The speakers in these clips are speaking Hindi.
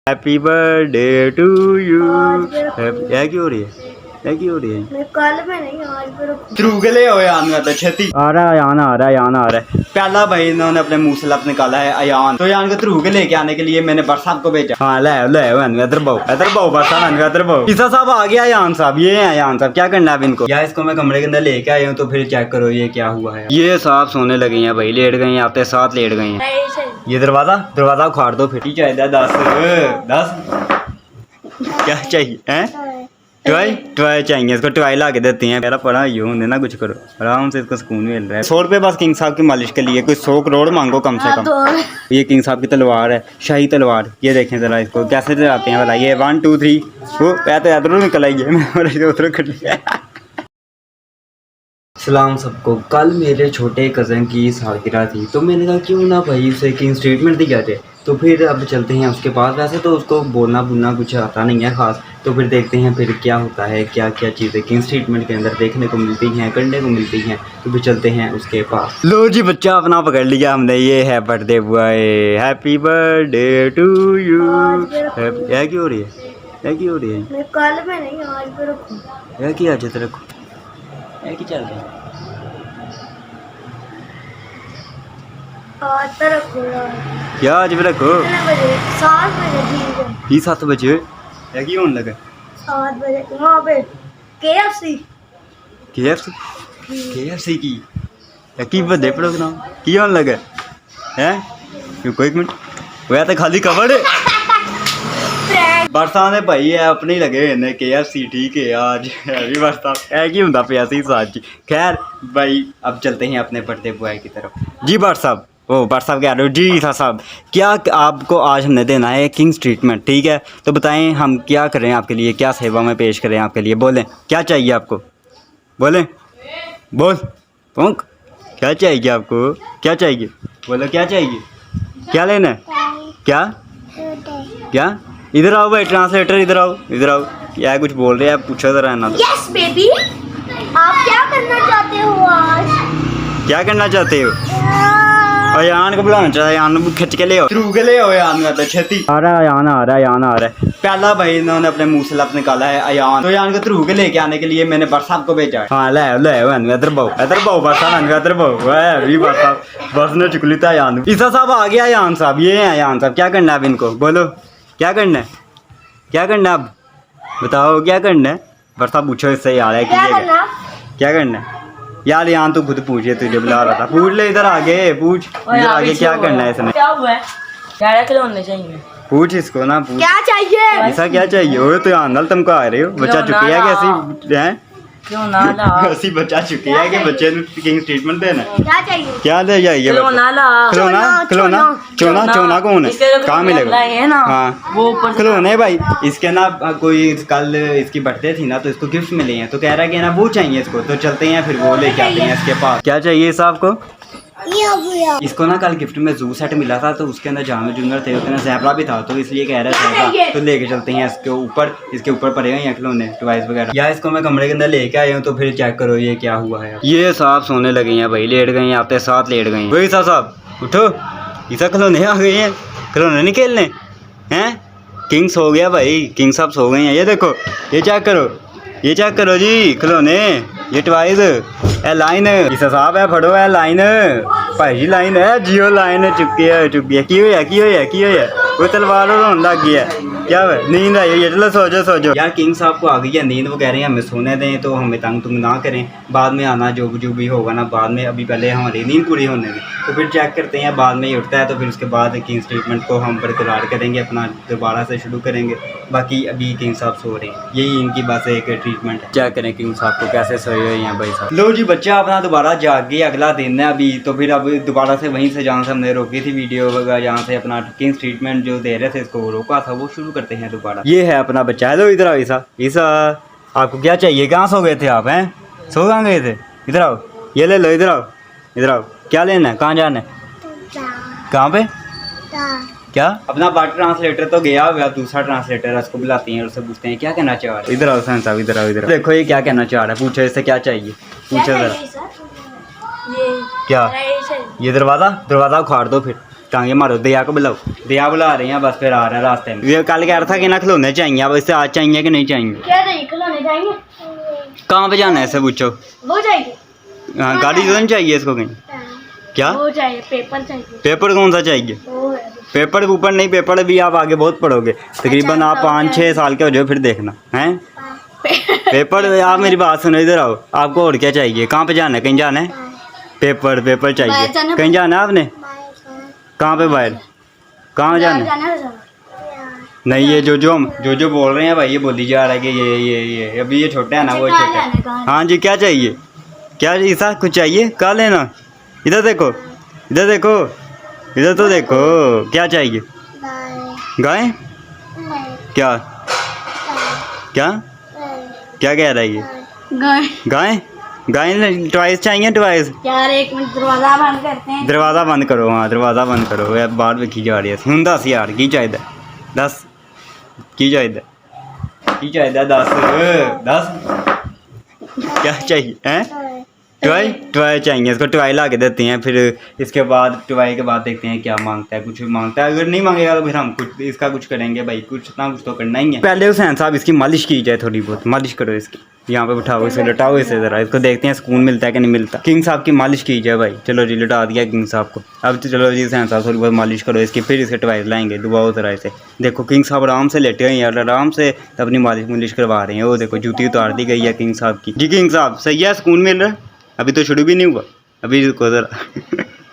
Happy birthday to you. क्या क्यों हो रही है? क्या क्यों हो रही है? मैं कल में नहीं आज पर त्रुगले हो यान तो छेती आ रहा है, यान आ रहा है, यान आ रहा है। पहला भाई इन्होंने अपने मुंह से लफ्ज निकाला है अयान, तो यान को त्रुगे लेके आने के लिए मैंने बरसात को भेजा। हाँ ले इधर बहु बरसात इधर बहु ईसा साहब आ गया। यान साहब ये है, यान साहब क्या करना है अब इनको? या इसको मैं कमरे के अंदर लेके आया हूँ, तो फिर चेक करो ये क्या हुआ है। ये साहब सोने लगे हैं भाई, लेट गए हैं, आपके साथ लेट गए हैं। ये दरवाजा उखाड़ दो फिर। चाहिए 10 क्या चाहिए हैं? टॉय चाहिए इसको, टॉय ला के देते हैं। मेरा पढ़ा ये होने ना, कुछ करो आराम से, इसको सुकून मिल रहा है। 100 रुपये बस किंग साहब की मालिश के लिए, कोई 100 करोड़ मांगो कम से कम। ये किंग साहब की तलवार है, शाही तलवार। ये देखें जरा इसको कैसे चलाते हैं भला। ये 1 2 3 वो इधर निकल आई है, उधर कर लिया। सलाम सबको। कल मेरे छोटे कज़न की सालगिरह थी, तो मैंने कहा क्यों ना भाई उसे किंग स्टेटमेंट दी जाए। तो फिर अब चलते हैं उसके पास। वैसे तो उसको बोलना बुलना कुछ आता नहीं है ख़ास, तो फिर देखते हैं फिर क्या होता है, क्या क्या चीज़ें किंग स्टेटमेंट के अंदर देखने को मिलती हैं, करने को मिलती हैं। तो फिर चलते हैं उसके पास। लो जी बच्चा अपना पकड़ लिया हमने, ये है birthday boy. Happy birthday to you. क्या क्यों हो रही है? क्या क्यों हो रही है? मैं कल में नहीं आज पर रखूं। क्या किया आज रखो? क्या चल रहा है? आज पर रखो क्या आज भी रखो? 7 बजे ठीक है। ही 7 बजे है कि होने लगा? 7 बजे वहाँ पे KFC की बर्थडे प्रोग्राम की होने लगा है? क्यों एक मिनट वह तो खाली कवर बरसात ने भाई है अपने ही लगे हुए KFC। ठीक है आज भी बरसात है कि होंदा पिया सी साथ जी। खैर भाई अब चलते हैं अपने बर्थडे बॉय की तरफ। जी बाट साहब, ओ बाट साहब कह रहे हो जी साहब, क्या आपको आज हमने देना है किंग्स ट्रीटमेंट, ठीक है? तो बताएं हम क्या करें आपके लिए, क्या सेवा में पेश करें आपके लिए? बोलें क्या चाहिए आपको, बोलें बोल पोंक क्या चाहिए आपको, क्या चाहिए बोलो, क्या चाहिए, क्या लेना है, क्या क्या? इधर आओ भाई ट्रांसलेटर, इधर आओ क्या कुछ बोल रहे हैं आप, पूछो जरा ना। यस बेबी, आप क्या करना चाहते हो आज? क्या करना चाहते हो? यान को बुलाना चाहता है, यान खिंच के ले आओ, थ्रू के ले आओ यान का तो छेती आ रहा है, यान आ रहा है। पहला भाई इन्होंने अपने मुंह से लफ्ज निकाला है अयान, तो यान को थ्रू के लेके आने के लिए मैंने बरसात को भेजा है। हाँ ले इधर बहु बरसात इधर बहु बस ने चुक ली था यान। ईसा साहब आ गया। यान साहब ये है, यान साहब क्या करना है अब इनको? बोलो क्या करना है, क्या करना है अब बताओ क्या करना है? बरसात पूछो इससे यार है क्या करना है यार? यान तू खुद पूछिए, तुझे बुला रहा था, पूछ ले इधर आगे, पूछ इधर आगे क्या करना है इसने? क्या हुआ है? क्या खिलौने चाहिए? पूछ इसको ना, पूछ क्या चाहिए? ऐसा क्या चाहिए? वो तो आंदल तुमको आ रहे हो, बच्चा चुकी है कैसी हैं? क्यों ना ला? ऐसी बच्चा चुकी है कि बच्चे ने किंग ट्रीटमेंट देना है। क्या चाहिए? क्या ले जाइए? खिलौना ला। चोना कौन है? कहाँ मिलेगा? है ना हाँ वो ऊपर से खिलौने भाई। इसके ना कोई कल इसकी बर्थडे थी ना, तो इसको गिफ्ट मिले हैं, तो कह रहा है कि ना वो चाहिए इसको, तो चलते हैं फिर वो लेके आते हैं इसके पास। क्या चाहिए साहब को? इसको ना कल गिफ्ट में जू सेट मिला था, तो उसके अंदर जानवर जुनवर थे, उसके अंदर ज़ेब्रा भी था, तो इसलिए कह रहा है ज़ेब्रा, तो लेके चलते हैं इसके ऊपर पड़े हुए हैं खिलौने टॉयज वगैरह। या इसको मैं कमरे के अंदर लेके आया हूँ, तो फिर चेक करो ये क्या हुआ है। ये साहब सोने लगे हैं भाई, लेट गए हैं, आपके साथ लेट गए हैं। वही साहब उठो, ईसा खिलौने आ गए हैं, खिलौने नहीं खेलने हैं? किंग सो गया भाई, किंग साहब सो गए हैं। ये देखो, ये चेक करो जी खिलौने, ये टॉयज ए लाइन ईसा साहब है, फड़ो है लाइन भाई जी, लाइन है जियो लाइन चुकी है की होया वो तलवार रोन लग गया। क्या है? नींद आई है, चलो सो जाओ यार। किंग साहब को आ गई है नींद, वो कह रहे हैं हमें सोने दें, तो हमें तंग ना करें, बाद में आना जो भी होगा ना बाद में, अभी पहले हमारी नींद पूरी होने दें, तो फिर चेक करते हैं बाद में ही उठता है, तो फिर उसके बाद किंग्स ट्रीटमेंट को हम बरकरार करेंगे, अपना दोबारा से शुरू करेंगे। बाकी अभी किंग साहब सो रहे हैं, यही इनकी बस एक ट्रीटमेंट है। चेक करें किंग साहब को कैसे सोए हुए हैं भाई साहब। लो जी बच्चा अपना दोबारा जाग गए, अगला दिन है अभी, तो फिर अब दोबारा से वहीं से जहाँ से हमने रोकी थी वीडियो वगैरह, जहाँ से अपना किंग्स ट्रीटमेंट जो दे रहे थे इसको वो रोका था, वो शुरू करते हैं दोबारा। ये है अपना बच्चा। हेलो इधर आओ ईसा आपको क्या चाहिए? कहाँ सो गए थे आप? हैं सो कहाँ गए थे? इधर आओ, ये ले लो, इधर आओ क्या लेना है, कहाँ जाना है, कहाँ पे क्या? अपना बाट ट्रांसलेटर तो गया हुआ, दूसरा ट्रांसलेटर है, उसको बुलाती हैं और उससे पूछते हैं क्या कहना चाह रहे हैं। इधर आओ सहन साहब, इधर आओ देखो ये क्या कहना चाह रहा है, पूछो इससे क्या चाहिए, पूछो जरा। क्या? ये दरवाजा उखाड़ दो फिर। टांगे मारो। दया को बुलाओ, दया बुला रहे हैं बस, फिर आ रहे हैं रास्ते में। ये कल कह रहा था कि ना खिलौने चाहिए, अब इससे आज चाहिए कि नहीं चाहिए? क्या चाहिए? खिलौने चाहिए। कहाँ पे जाना है इसे पूछो। वो चाहिए। हाँ, गाड़ी तो नहीं चाहिए इसको कहीं? क्या वो चाहिए, पेपर चाहिए। पेपर कौन सा चाहिए? वो है। पेपर ऊपर नहीं, पेपर भी आप आगे बहुत पढ़ोगे, तकरीबन आप 5-6 साल के हो जाओ, फिर देखना हैं। पेपर, आप मेरी बात सुनो, इधर आओ। आपको और क्या चाहिए? कहाँ पे जाना है? कहीं जाना है? पेपर चाहिए। कहीं जाना है आपने? कहाँ पे बाहर? कहाँ जाना है? नहीं, ये जो बोल रहे हैं भाई, ये बोली जा रहा है कि ये अभी ये छोटा है ना, वो छोटा है। हाँ जी, क्या चाहिए? क्या ऐसा कुछ चाहिए? कहाँ लेना? इधर देखो, इधर देखो, इधर तो देखो, क्या चाहिए? गाय? क्या क्या क्या कह रहा है ये? गाय गाय टॉयज चाहिए? टॉयज यार एक मिनट, दरवाजा बंद करते हैं। दरवाज़ा बंद करो। हाँ, दरवाज़ा बंद करो यार, बाहर वेखी जा रही है। हुन दस यार, की चाहिए? दस की चाहिए? की चाहिए? दस क्या चाहिए? हैं? टॉय चाहिए इसको, टॉय ला के देते हैं, फिर इसके बाद टॉय के बाद देखते हैं क्या मांगता है। कुछ मांगता है, अगर नहीं मांगेगा तो फिर हम इसका कुछ करेंगे भाई, कुछ ना कुछ तो करना ही है। पहले हुसैन साहब इसकी मालिश की जाए, थोड़ी बहुत मालिश करो इसकी। यहाँ पे बिठाओ इसे, लटाओ इसे ज़रा, इसको देखते हैं सुकून मिलता है कि नहीं मिलता। किंग साहब की मालिश की जाए भाई। चलो जी, लटा दिया किंग साहब को। अब तो चलो जी हुसैन साहब थोड़ी बहुत मालिश करो इसकी, फिर इसके टॉयज लाएंगे। दुआओ ज़रा इसे। देखो किंग साहब आराम से लेटे हैं यार, आराम से अपनी मालिश करवा रहे हैं। वो देखो जूती उतार दी गई है किंग साहब की। जी किंग साहब सही है, सुकून मिल रहा है? अभी तो शुरू भी नहीं हुआ, अभी रुको ज़रा।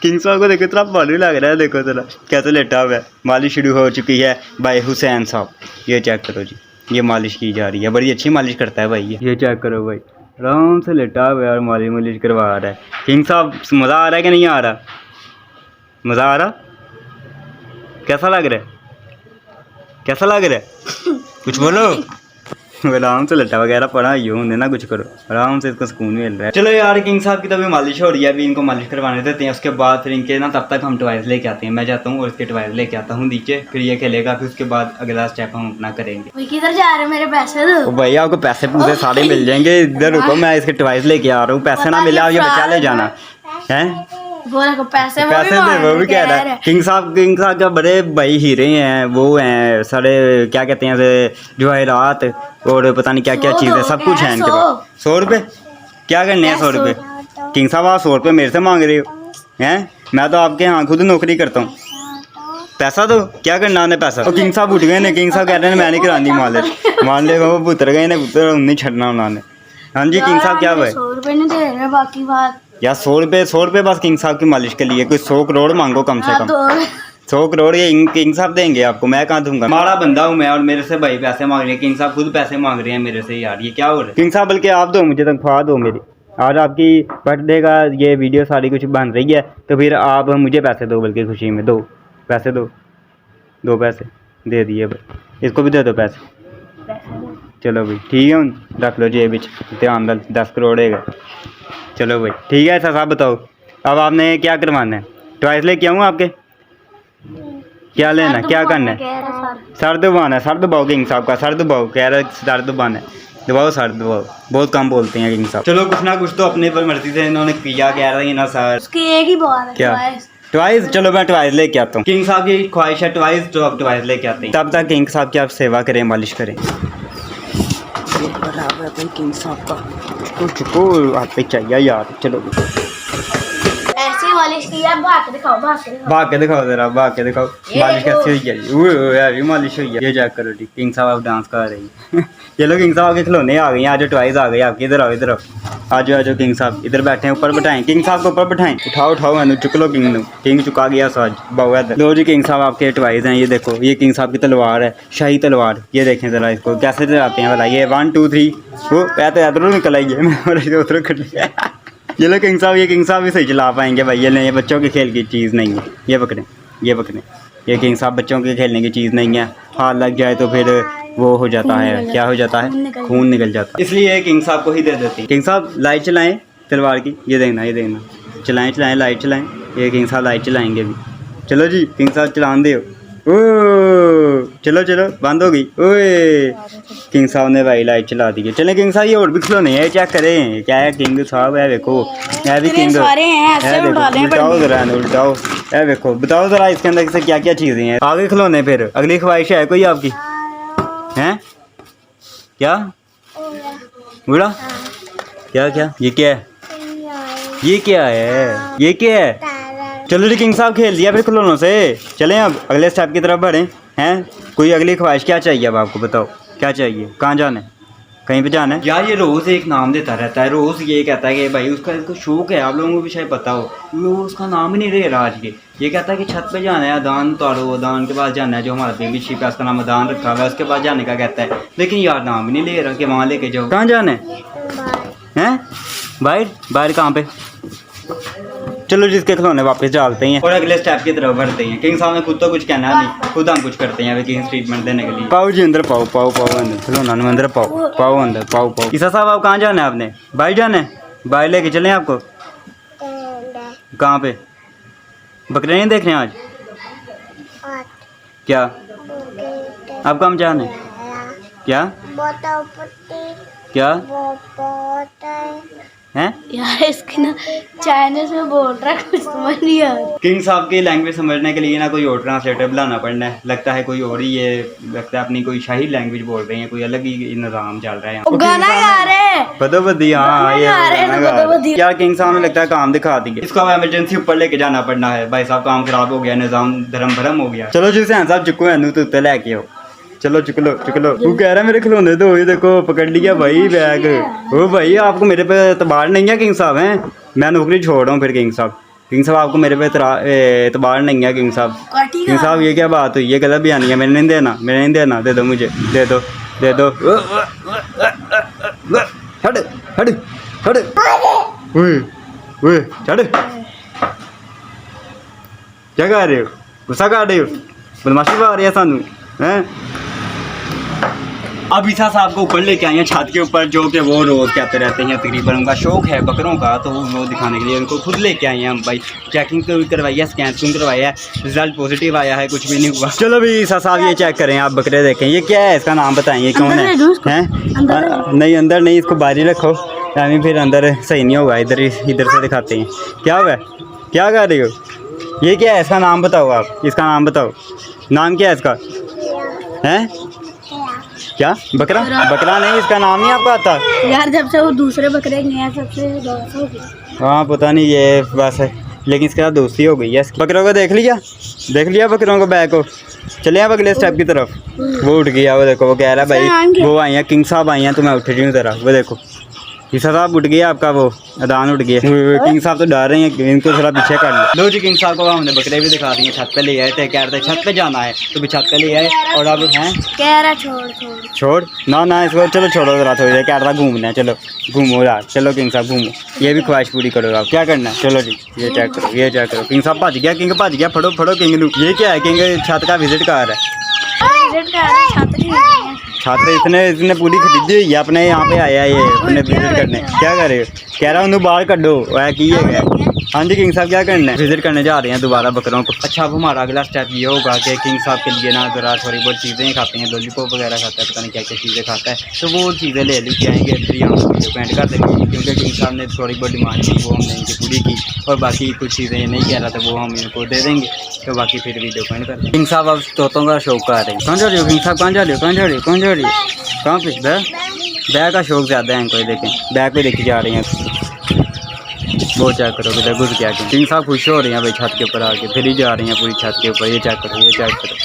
किंग साहब को देखो, इतना मालूम लग रहा है, देखो ज़रा कैसे लेटा हुआ है। मालिश शुरू हो चुकी है भाई हुसैन साहब। ये चेक करो जी, ये मालिश की जा रही है, बड़ी अच्छी मालिश करता है भाई ये चेक करो भाई, आराम से लेटा हुआ है और मालिश करवा रहा है। किंग साहब मज़ा आ रहा है कि नहीं आ रहा? मज़ा आ रहा? कैसा लग रहा है? कैसा लग रहा है? कुछ बोलो। आराम से लट्टा वगैरह पड़ा ही होने ना, कुछ करो आराम से, इसको सुकून मिल रहा है। चलो यार, किंग साहब की तो अभी मालिश हो रही है, अभी इनको मालिश करवाने देते हैं। उसके बाद फिर इनके ना तब तक हम टॉयज लेके आते हैं। मैं जाता हूँ और इसके टॉयज लेके आता हूँ नीचे, फिर ये खेलेगा, फिर उसके बाद अगला स्टेप हम अपना करेंगे। किधर जा रहे हो? मेरे पैसे दो। भाई आपको पैसे पूरे सारे मिल जाएंगे, इधर रुको, मैं इसके टॉयज लेके आ रहा हूँ। पैसे ना मिले आप ये बचा ले जाना है। पैसे दे, वो भी कह रहा है। किंग साहब का बड़े भाई हीरे हैं, वो हैं सारे, क्या कहते हैं, जवाहरात और पता नहीं क्या क्या चीज़ें, सब कुछ है इनके पास। 100 रुपये क्या करने हैं? 100 रुपये? किंग साहब आप 100 रुपये मेरे से मांग रहे हो हैं? मैं तो आपके यहाँ खुद नौकरी करता हूँ। पैसा दो, क्या करना है पैसा? और किंग साहब उठ गए ने, किंग साहब कह रहे हैं मैं नहीं करानी मालिश। मान ले वो पुत्र गए ने, पुत्र नहीं छड़ना उन्होंने। हाँ जी किंग साहब क्या भाई? 100 रुपये नहीं दे रहे, बाकी बात यार 100 रुपये बस किंग साहब की मालिश के लिए। कोई 100 करोड़ मांगो कम से कम। 100 करोड़ ये किंग साहब देंगे आपको, मैं कहाँ दूंगा? माड़ा बंदा हूँ मैं, और मेरे से भाई पैसे मांग रहे हैं। किंग साहब खुद पैसे मांग रहे हैं मेरे से यार, ये क्या हो रहा है? किंग साहब बल्कि आप दो, मुझे तनख्वाह दो मेरी। आज आपकी बर्थडे का ये वीडियो सारी कुछ बन रही है, तो फिर आप मुझे पैसे दो, बल्कि खुशी में दो पैसे, दो पैसे दे दिए भाई। इसको भी दे दो पैसे। चलो भाई ठीक है, रख लो जेब बिच, ध्यान दल 10 करोड़ है। चलो भाई ठीक है। ऐसा साहब बताओ अब आपने क्या करवाना है? टॉयज लेके आऊँ आपके? क्या लेना, क्या करना है? सर दबाना है। सर दबाओ किंग साहब का, सर दबाओ, कह रहे सर दबाना है। दबाओ सर दबाओ, बहुत कम बोलते हैं किंग साहब। चलो कुछ ना कुछ तो अपने पर मर्जी से इन्होंने किया, कह रहे हैं ना सर। उसकी एक ही बात है, क्या टॉयज? चलो मैं टॉयज लेके आता हूँ। किंग साहब की ख्वाहिश है टॉयज, तो अब टॉयज लेके आते हैं। तब तक किंग साहब की आप सेवा करें, मालिश करें। किंग साहब का चुको हाथ पे चाहिए यार। चलो ऐसे मालिश की है, भाग के दिखाओ, भाग के दिखाओ जरा, भाग के दिखाओ मालिश कैसी हुई है। यार मालिश हुई है, ये चेक करो जी। किंग साहब आप डांस कर रही है। चलो किंग साहब के खिलौने आ गए हैं, आज टॉयज आ गए आपके। इधर आओ, इधर आओ, आज आज किंग साहब इधर बैठे हैं, ऊपर बैठाएं किंग साहब को, ऊपर बैठाएं। उठाओ मैंने चुक लो किंग चुका गया साज बाबा। लो जी किंग साहब आपके टॉयज हैं, ये देखो, ये किंग साहब की तलवार है, शाही तलवार। ये देखें जरा इसको कैसे चलाते हैं भला। ये 1 2 3 वो तो इधरों निकल आई है, मैं उधरों कर लिया। ये लो किंग साहब, ये किंग साहब भी सही चला पाएंगे भाई। ये नहीं, ये बच्चों के खेल की चीज़ नहीं है। ये पकड़ें, ये किंग साहब बच्चों के खेलने की चीज़ नहीं है। हाथ लग जाए तो फिर वो हो जाता है, क्या हो जाता है? खून निकल जाता है। इसलिए किंग साहब को ही दे देती है। किंग साहब लाइट चलाएं तलवार की, ये देखना चलाएं लाइट चलाएं। ये किंग साहब लाइट चलाएंगे अभी। चलो जी किंग साहब चलान दे। ओ चलो चलो बंद हो गई। ओए किंग साहब ने भाई लाइट चला दी है। चलें किंग साहब, ये और भी खिलौने हैं, चेक करें क्या है। किंग साहब है देखो, है भी किंग सारे हैं, ऐसे उठा लें। उल्टाओ जरा, उल्टाओ, है देखो। बताओ जरा इसके अंदर से क्या क्या चीज़ें हैं। आगे खिलौने, फिर अगली ख्वाहिश है कोई आपकी? हैं क्या बुरा? क्या क्या ये क्या है? ये क्या है? ये क्या है? चलो जी किंग साहब खेल दिया फिर खिलौनों से। चलें अब अगले स्टेप की तरफ बढ़ें। हैं कोई अगली ख्वाहिश क्या चाहिए अब आपको? बताओ क्या चाहिए, कहाँ जाना है, कहीं पे जाना है? यार ये रोज़ एक नाम देता रहता है, रोज़ ये कहता है कि भाई उसका इसको शौक है, आप लोगों को भी शायद पता हो, वो उसका नाम ही नहीं दे रहा आज के। ये कहता है कि छत पे जाना है, अदान उतारो, अदान के पास जाना है, जो हमारा बेबी शिप है उसका नाम अदान रखा हुआ है, उसके पास जाने का कहता है। लेकिन यार नाम ही नहीं ले रहा कि वहाँ लेके जाओ। कहाँ जाना है? बाहर? बाहर कहाँ पे? चलो जिसके खिलौने वापस डालते हैं और अगले स्टेप की तरफ बढ़ते हैं। किंग साहब ने खुद तो कुछ कहना नहीं, खुद हम कुछ करते हैं किंग ट्रीटमेंट देने के लिए। पाओ जी अंदर, पाओ पाओ पाओ अंदर, खिलौना अंदर पाओ, पाओ अंदर, पाओ पाओ। ईसा साहब आप कहाँ जाना है? आपने बाहर जाना है? बाहर लेके चलें आपको? कहाँ पे? बकरे नहीं देख रहे हैं आज? क्या आप कहाँ जाना है? क्या क्या हैं? यार इसकी ना चाइनीज में बोल रहा है, कुछ समझ नहीं आ रहा। किंग साहब की लैंग्वेज समझने के लिए ना कोई और ट्रांसलेटर बुलाना पड़ना है। लगता है कोई और ही ये, लगता है अपनी कोई शाही लैंग्वेज बोल रहे हैं, कोई अलग ही निज़ाम चल रहा है। गाना गा रहे हैं, बदोबदी। हाँ ये बदोबदी। यार किंग साहब ने लगता है काम दिखा दिए। इसको एमरजेंसी ऊपर लेके जाना पड़ना है। भाई साहब काम खराब हो गया, निज़ाम धर्म भरम हो गया। चलो जी हुसैन साहब चुको है तो उत्ते लेके आओ। चलो चुक लो चुक लो। वो कह रहा है मेरे खिलौने तो ये देखो पकड़ लिया भाई बैग। ओ भाई आपको मेरे पे एतबार नहीं है किंग साहब? हैं मैं नौकरी छोड़ रहा हूँ फिर किंग साहब। किंग साहब आपको मेरे पे एतबार नहीं है किंग साहब? किंग साहब ये क्या बात हुई? ये गलत बयानी है, मैंने नहीं देना, मैंने नहीं देना। दे दो मुझे, दे दो दे दो। हट हट हट, ओए चढ़। क्या कर रहे हो? गुस्सा कर रहे हो? बदमाशी पा रही है सानू हैं? अब ईसा साहब को ऊपर लेके आए हैं छत के ऊपर, जो कि वो रोज़ कहते रहते हैं, तकरीबन उनका शौक है बकरों का, तो वो दिखाने के लिए उनको खुद लेके आए हैं हम भाई। चेकिंग करवाई है, स्कैन करवाया है, रिजल्ट पॉजिटिव आया है, कुछ भी नहीं हुआ। चलो भाई ईसा साहब ये चेक करें, आप बकरे देखें। ये क्या है, इसका नाम बताएं, कौन है? नहीं अंदर नहीं, इसको बाहर ही रखो, यानी फिर अंदर सही नहीं होगा। इधर से दिखाते हैं क्या हुआ, क्या कर रहे हो? ये क्या है, इसका नाम बताओ आप, इसका नाम बताओ, नाम क्या है इसका? हैं क्या? बकरा? बकरा नहीं, इसका नाम नहीं आपको आता? यार जब से वो दूसरे बकरे गए सबसे। हाँ पता नहीं, ये बस है, लेकिन इसके साथ दोस्ती हो गई है। बकरों को देख लिया बकरों को, बैग को। चले आप अगले स्टेप की तरफ। वो उठ गया, वो देखो, वो कह रहा है भाई वो आई हैं, किंग साहब आई हैं तो मैं उठ रही हूँ ज़रा। वो देखो ईसा साहब उठ गया आपका, वो अदान उठ गया। किंग साहब तो डर रहे हैं, इनको थोड़ा पीछे कर लो। जी किंग साहब को हमने बकरे भी दिखा दिए, छत पे ले आए थे, कह रहे थे छत पे जाना है तो भी छत पे ले आए। और अब हैं कह रहा छोड़ ना इसको, चलो छोड़ो जरा थोड़ी देर, कह रहा था घूमना है, चलो घूमो यार, चलो किंग साहब घूमो, ये भी ख्वाहिश पूरी करो आप, क्या करना है? चलो जी ये चेक करो, ये चेक करो। किंग साहब भज गया, किंग भज गया, फड़ो किंग नू। ये क्या है? किंग छत का विजिट कर रहा है। छात्र इसने पूरी खरीदी हुई है, अपने यहाँ पे आया है ये अपने विजिट करने। क्या कर रहे हो? कह रहा हूँ बाहर कड्डो, वह की है। हाँ जी किंग साहब क्या करना है? विजिट करने जा रहे हैं दोबारा बकरों को। अच्छा अब हमारा अगला स्टेप ये होगा कि किंग साहब के लिए ना ज़रा थोड़ी बहुत चीज़ें खाते हैं, लॉलीपॉप वगैरह खाता है, पता नहीं क्या क्या चीज़ें खाता है, तो वो चीज़ें ले ली जाएंगे, फिर यहाँ वीडियो को एंड कर देंगे, क्योंकि किंग साहब ने थोड़ी बहुत डिमांड की, वो हमने इनकी पूरी की, और बाकी कुछ चीज़ें नहीं कह रहा था वो हम इनको दे देंगे, तो बाकी फिर वीडियो को एंड कर देंगे। किंग साहब अब तोतों का शौक कर रहे हैं। कौन जा रहे हो किंग साहब? कहाँ जा रहे हो? कहाँ पे? बैग का शौक ज़्यादा है इनको, देखें बैग पे लेके जा रहे हैं। वो चेक करो किधर घुस गया। किंग साहब खुश हो रहे हैं भाई छत के ऊपर आके, फिर ही जा रही हैं पूरी छत के ऊपर। ये चेक करो।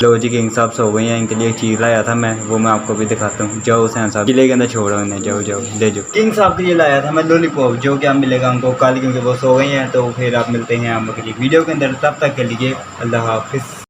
लो जी किंग साहब सो गए हैं, इनके लिए एक चीज़ लाया था मैं, वो मैं आपको भी दिखाता हूँ। जाओ हुसैन साहब किले के अंदर छोड़ो इन्हें, जाओ ले जाओ। किंग साहब के लिए लाया था मैं लॉलीपॉप, जो क्या मिलेगा उनको कल, क्योंकि वो सो गए हैं। तो फिर आप मिलते हैं हम अगली वीडियो के अंदर, तब तक के लिए अल्लाह हाफिज़।